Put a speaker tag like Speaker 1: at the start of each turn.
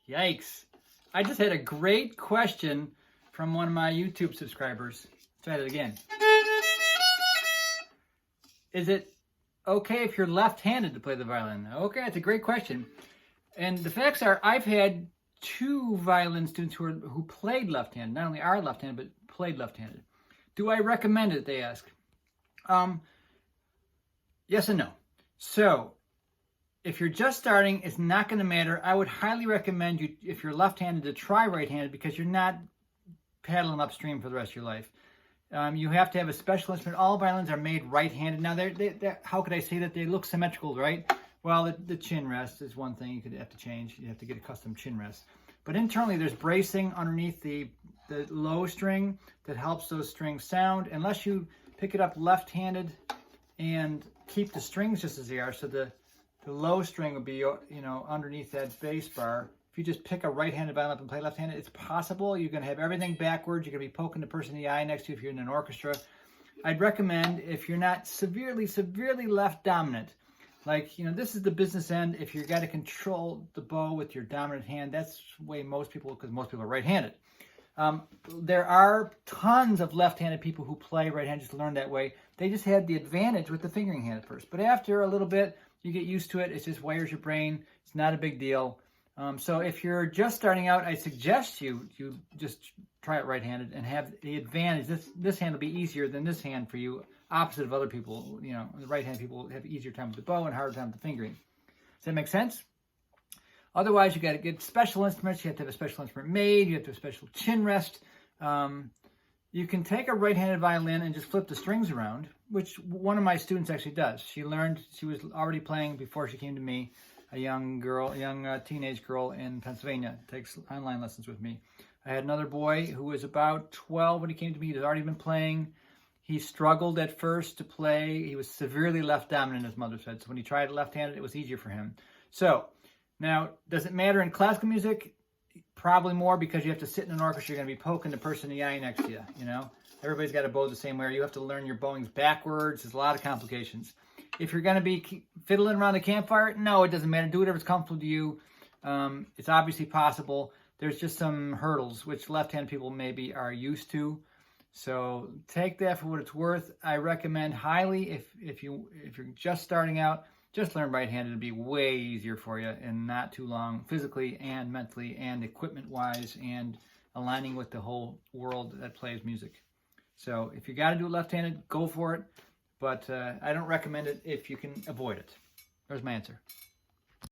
Speaker 1: Yikes. I just had a great question from one of my YouTube subscribers. Try that again. Is it okay if you're left-handed to play the violin? Okay, that's a great question. And the facts are, I've had 2 violin students who played left-handed. Not only are left-handed, but played left-handed. Do I recommend it, they ask? Yes and no. So, if you're just starting, it's not going to matter. I would highly recommend you, if you're left-handed, to try right-handed because you're not paddling upstream for the rest of your life. You have to have a special instrument. All violins are made right-handed. Now, how could I say that? They look symmetrical, right? Well, the chin rest is one thing you could have to change. You have to get a custom chin rest. But internally, there's bracing underneath the low string that helps those strings sound. Unless you pick it up left-handed and keep the strings just as they are, so the low string would be, underneath that bass bar. If you just pick a right-handed violin up and play left-handed, it's possible. You're going to have everything backwards. You're going to be poking the person in the eye next to you if you're in an orchestra. I'd recommend, if you're not severely left dominant, like, this is the business end. If you've got to control the bow with your dominant hand, that's the way most people, because most people are right-handed. There are tons of left-handed people who play right-handed just to learn that way. They just had the advantage with the fingering hand at first. But after a little bit, you get used to it. It just wires your brain. It's not a big deal. So if you're just starting out, I suggest you just try it right-handed and have the advantage. This hand will be easier than this hand for you, opposite of other people. The right-handed people have easier time with the bow and harder time with the fingering. Does that make sense? Otherwise, you got to get special instruments. You have to have a special instrument made. You have to have a special chin rest. You can take a right-handed violin and just flip the strings around, which one of my students actually does. She was already playing before she came to me. A young teenage girl in Pennsylvania takes online lessons with me. I had another boy who was about 12 when he came to me. He had already been playing. He struggled at first to play. He was severely left dominant, his mother said. So when he tried left-handed, it was easier for him. So now, does it matter in classical music? Probably more, because you have to sit in an orchestra. You're going to be poking the person in the eye next to you. Everybody's got to bow the same way. You have to learn your bowings backwards. There's a lot of complications. If you're going to be fiddling around the campfire, no, it doesn't matter. Do whatever's comfortable to you. It's obviously possible. There's just some hurdles, which left-handed people maybe are used to. So take that for what it's worth. I recommend highly, if you're just starting out, just learn right-handed. It'll be way easier for you and not too long, physically and mentally and equipment-wise, and aligning with the whole world that plays music. So if you got to do it left-handed, go for it. But I don't recommend it if you can avoid it. There's my answer.